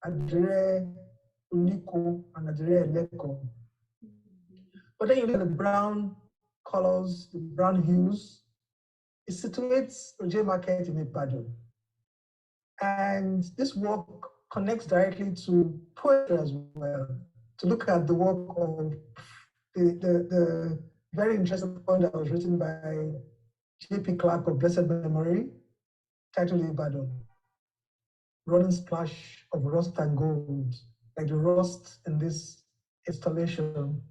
adire unico, and adire leko. But then you look at the brown colors, the brown hues. It situates Oje Market in Ibadan. And this work connects directly to poetry as well, to look at the work of the very interesting poem that was written by J.P. Clark of blessed memory, titled Ibadan, Running Splash of Rust and Gold, like the rust in this installation.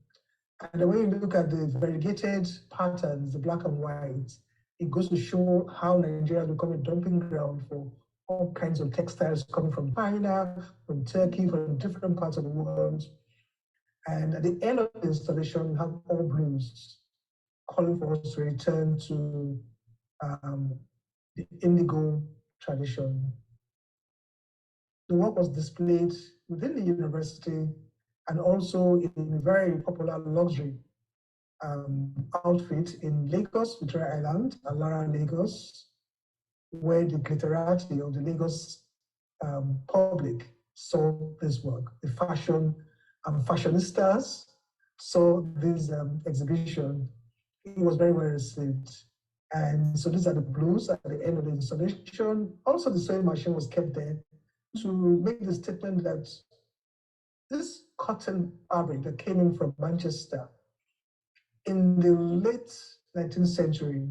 And the way you look at the variegated patterns, the black and white, it goes to show how Nigeria has become a dumping ground for all kinds of textiles coming from China, from Turkey, from different parts of the world. And at the end of the installation, you have all blues calling for us to return to the indigo tradition. The work was displayed within the university and also in a very popular luxury outfit in Lagos, Victoria Island, Alara, Lagos, where the glitterati of the Lagos public saw this work. The fashion fashionistas saw this exhibition. It was very well received. And so these are the blues at the end of the installation. Also, the sewing machine was kept there to make the statement that this cotton fabric that came in from Manchester in the late 19th century,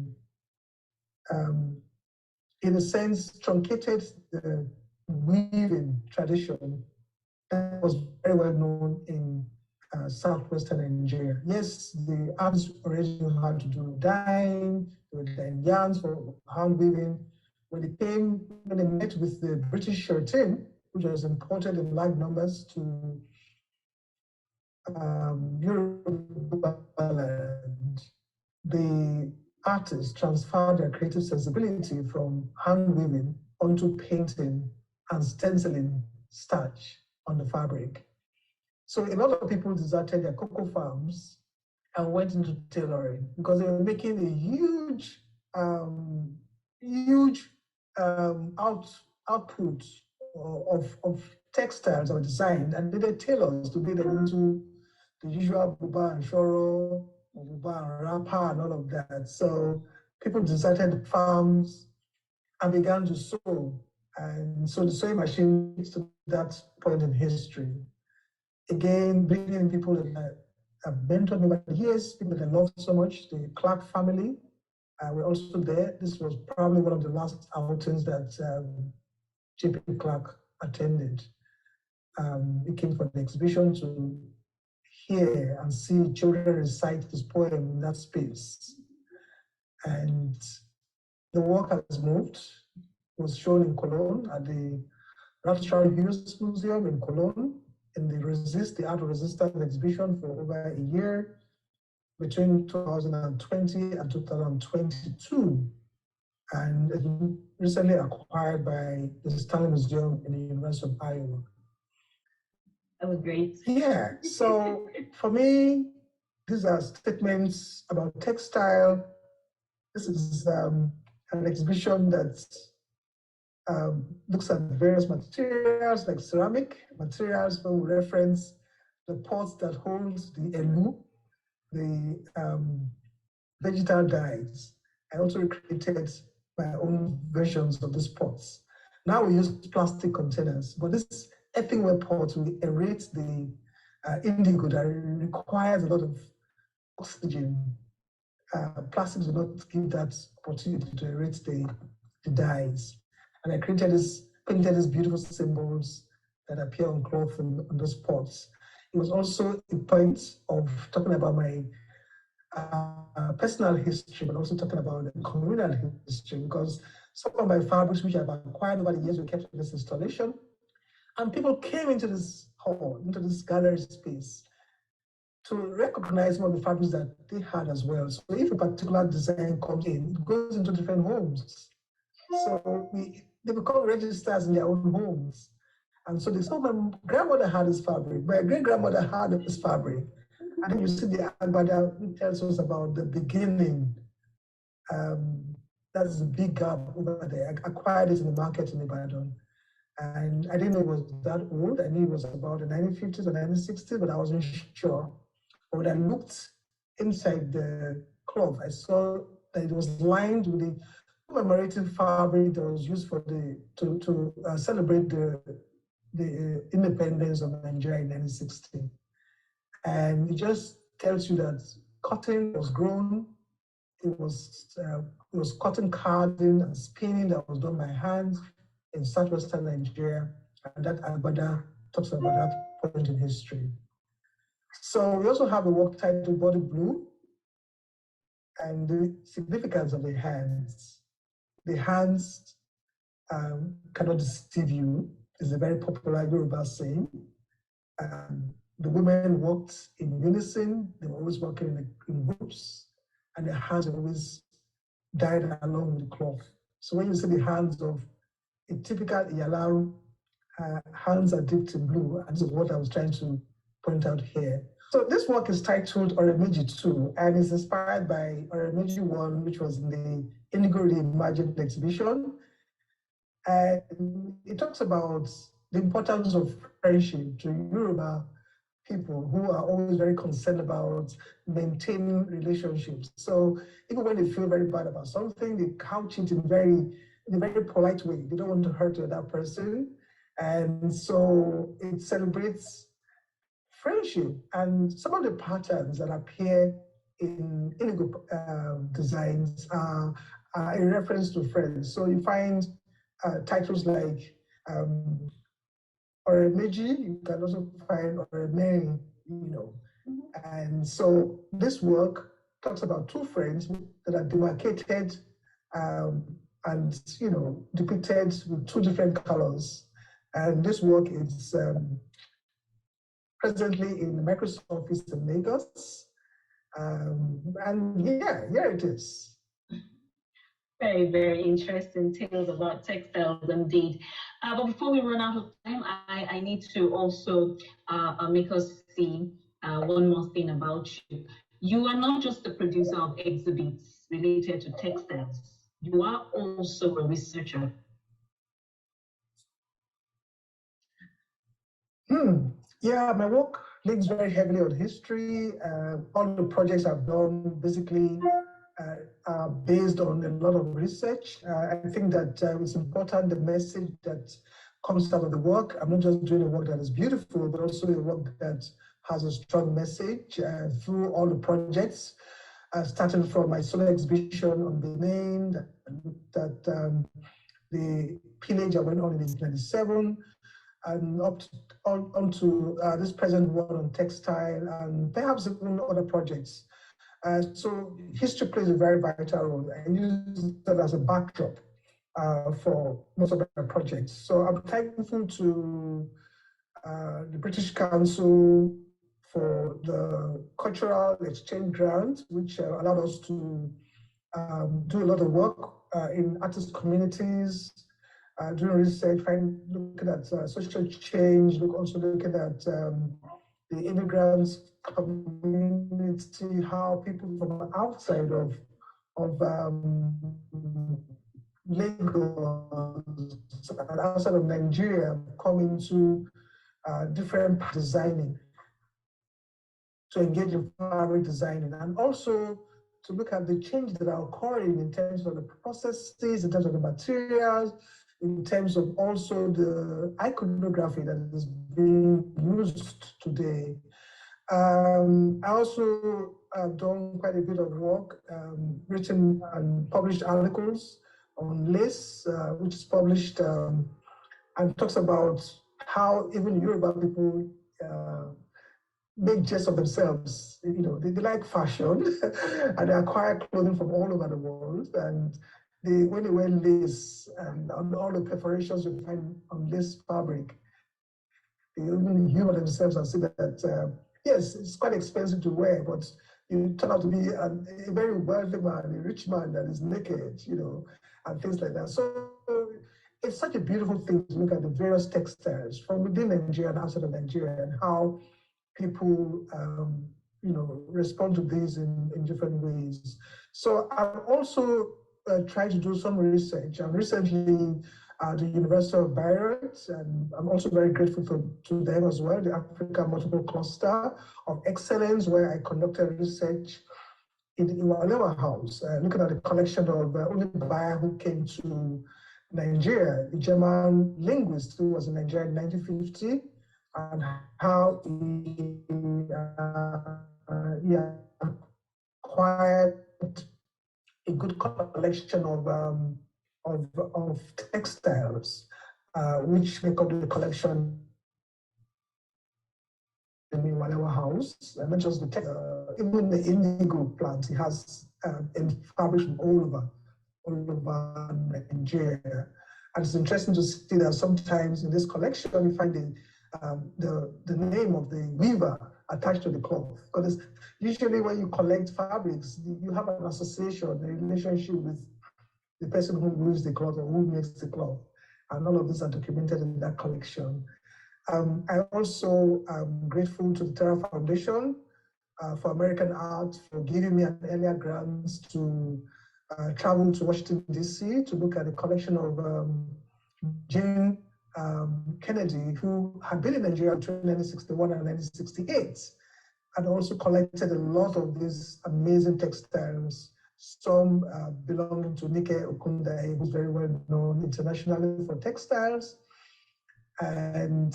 in a sense, truncated the weaving tradition that was very well known in southwestern Nigeria. Yes, the artists already knew how to do dyeing, they were dyeing yarns for hand weaving. When they met with the British shirting, which was imported in large numbers to Europe, the artists transferred their creative sensibility from hand weaving onto painting and stenciling starch on the fabric. So a lot of people deserted their cocoa farms and went into tailoring because they were making a huge output of textiles or design, and they needed tailors to be them into the usual buba and shoro, or buba and wrapper and all of that. So people deserted farms and began to sew. And so the sewing machine gets to that point in history. Again, bringing in people that have mentored me over the years, people that I love so much, the Clark family were also there. This was probably one of the last outings that J.P. Clark attended. He came for the exhibition to hear and see children recite this poem in that space. And the work has moved. It was shown in Cologne at the Natural Hughes Museum in Cologne, in the Art of Resistance exhibition for over a year between 2020 and 2022. And it's been recently acquired by the Stanley Museum in the University of Iowa. That was great. Yeah, so for me, these are statements about textile. This is an exhibition that looks at various materials like ceramic materials, where we reference the pots that hold the elu, the vegetal dyes. I also created my own versions of these pots. Now we use plastic containers, but this earthenware pot will aerate the indigo that requires a lot of oxygen. Plastics do not give that opportunity to aerate the dyes. And I painted these beautiful symbols that appear on cloth and on those pots. It was also a point of talking about my personal history, but also talking about the communal history, because some of my fabrics, which I've acquired over the years, were kept in this installation. And people came into this hall, into this gallery space, to recognize some of the fabrics that they had as well. So if a particular design comes in, it goes into different homes. So they become registers in their own homes. And so they said, oh, my grandmother had this fabric, my great-grandmother had this fabric. And then you see the Agbada, which tells us about the beginning. That's a big gap over there. I acquired it in the market in Ibadan. And I didn't know it was that old. I knew it was about the 1950s or 1960s, but I wasn't sure. But when I looked inside the cloth, I saw that it was lined with the commemorative fabric that was used for to celebrate the independence of Nigeria in 1960. And it just tells you that cotton was grown. It was cotton carding and spinning that was done by hand in southwestern Nigeria, and that Agbada talks about that point in history. So we also have a work titled Body Blue and the significance of the hands. The hands cannot deceive you is a very popular Yoruba saying. The women worked in unison, they were always working in groups, and their hands were always dyed along with the cloth. So when you see the hands of a typical Iyalaru, hands are dipped in blue, and this is what I was trying to point out here. So this work is titled Oremeji 2, and is inspired by Oremeji 1, which was in the Indigo Reimagined exhibition. And it talks about the importance of friendship to Yoruba people who are always very concerned about maintaining relationships. So even when they feel very bad about something, they couch it in a very polite way. They don't want to hurt the other person. And so it celebrates friendship. And some of the patterns that appear in indigo designs are a reference to friends. So you find titles like Oremeji, you can also find Oremeri, And so this work talks about two friends that are demarcated and depicted with two different colors. And this work is presently in the Microsoft office in Lagos. And yeah, here it is. Very, very interesting tales about textiles indeed. But before we run out of time, I need to also make us see one more thing about you. You are not just a producer of exhibits related to textiles. You are also a researcher. Yeah, my work leans very heavily on history. All the projects I've done basically are based on a lot of research. I think that it's important, the message that comes out of the work. I'm not just doing a work that is beautiful, but also a work that has a strong message through all the projects, starting from my solo exhibition on Benin, that the pillage I went on in 1997, and up onto this present one on textile, and perhaps even other projects. So history plays a very vital role. I use that as a backdrop for most of my projects. So I'm thankful to the British Council for the cultural exchange grant, which allowed us to do a lot of work in artist communities, doing research, looking at social change, also looking at the immigrants community, how people from outside of Lagos and outside of Nigeria come into different designing, to engage in fabric designing, and also to look at the changes that are occurring in terms of the processes, in terms of the materials, in terms of also the iconography that is being used today. I also have done quite a bit of work, written and published articles on lace, which is published and talks about how even Yoruba people make jest of themselves. You know, they like fashion and they acquire clothing from all over the world. And when they wear lace and all the perforations you find on lace fabric, they even humor themselves and say that, yes, it's quite expensive to wear, but you turn out to be a very wealthy man, a rich man that is naked, you know, and things like that. So it's such a beautiful thing to look at the various textiles from within Nigeria and outside of Nigeria, and how people, you know, respond to these in different ways. So I've also tried to do some research. I'm recently at the University of Beirut, and I'm also very grateful to them as well, the Africa Multiple Cluster of Excellence, where I conducted research in the Iwalewa House, looking at the collection of Olibaya, who came to Nigeria, a German linguist who was in Nigeria in 1950, and how he acquired a good collection of textiles, which make up the collection in the Walewa House, and not just the textile, even the indigo plant. He has fabrics from all over Nigeria. And it's interesting to see that sometimes in this collection you find the name of the weaver attached to the cloth. Because usually when you collect fabrics, you have an association, a relationship with the person who weaves the cloth or who makes the cloth. And all of these are documented in that collection. I also am grateful to the Terra Foundation for American Art for giving me an earlier grant to travel to Washington, D.C. to look at a collection of Jane Kennedy, who had been in Nigeria between 1961 and 1968, and also collected a lot of these amazing textiles, some belonging to Nike Okunda, who's very well known internationally for textiles. And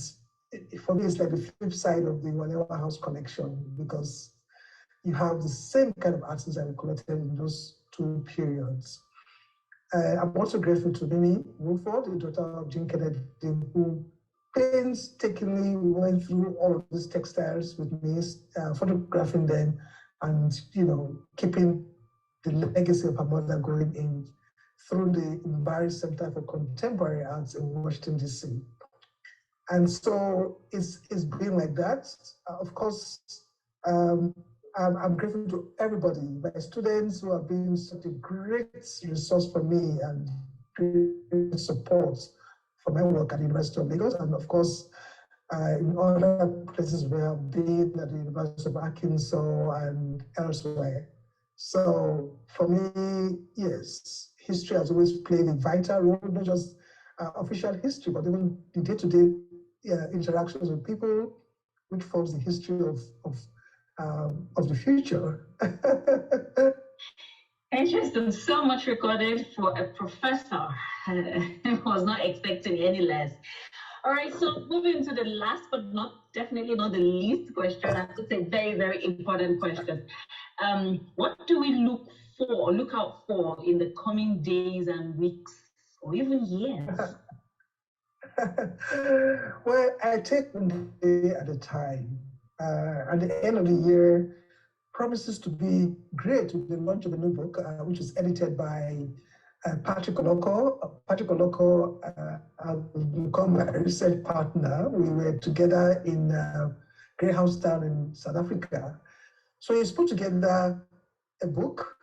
for me, it's like the flip side of the Walewa House collection, because you have the same kind of artists that we collected in those two periods. I'm also grateful to Mimi Woolford, the daughter of Jane Kennedy, who painstakingly went through all of these textiles with me, photographing them, and keeping the legacy of her mother going in through the Mbari Center for Contemporary Arts in Washington, D.C. And so it's been like that. Of course, I'm grateful to everybody, my students who have been such a great resource for me and great support for my work at the University of Lagos, and of course, in other places where I've been at the University of Arkansas and elsewhere. So for me, yes, history has always played a vital role, not just official history, but even the day-to-day interactions with people, which forms the history of the future. Interesting. So much recorded for a professor. I was not expecting any less. All right, so moving to the last, but definitely not the least question. I have to say very, very important question. What do we look out for in the coming days and weeks, or even years? Well, I take one day at a time. At the end of the year, promises to be great with the launch of a new book, which is edited by Patrick Oloko. Patrick Oloko has become my research partner. We were together in Greyhoundstown in South Africa. So he's put together a book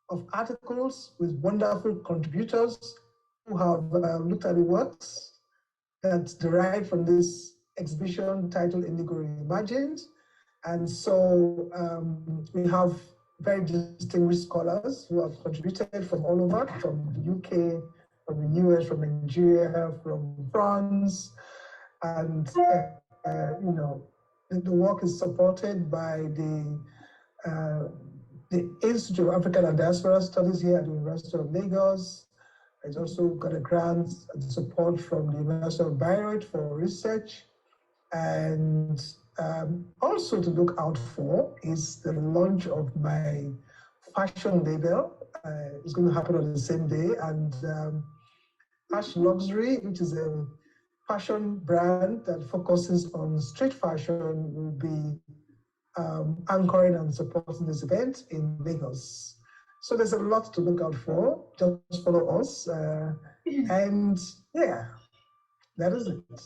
of articles with wonderful contributors who have looked at the works that's derived from this exhibition titled Indigo Reimagined. And so we have very distinguished scholars who have contributed from all over, from the UK, from the US, from Nigeria, from France. And, you know, the work is supported by the Institute of African and Diaspora Studies here at the University of Lagos. It's also got a grant and support from the University of Bayreuth for research. And also to look out for is the launch of my fashion label. It's going to happen on the same day. And Ash Luxury, which is a fashion brand that focuses on street fashion, will be anchoring and supporting this event in Lagos. So there's a lot to look out for. Just follow us. And yeah, that is it.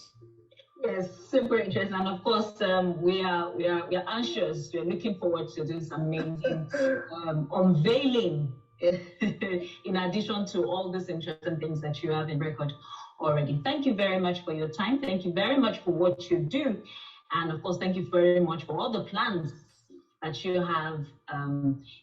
Yes, super interesting. And of course, we are anxious. We're looking forward to this amazing unveiling in addition to all these interesting things that you have in record already. Thank you very much for your time. Thank you very much for what you do. And of course, thank you very much for all the plans that you have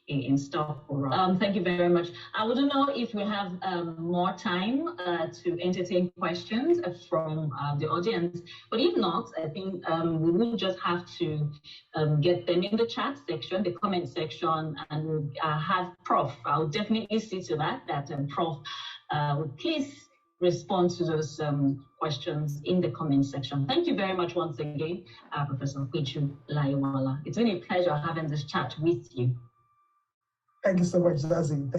in store for us. Thank you very much. I wouldn't know if we have more time to entertain questions from the audience, but if not, I think we will just have to get them in the chat section, the comment section, and we'll have Prof. I'll definitely see to that Prof would please respond to those questions in the comment section. Thank you very much once again, Professor Peju Layiwola. It's been a pleasure having this chat with you. Thank you so much, Zazie.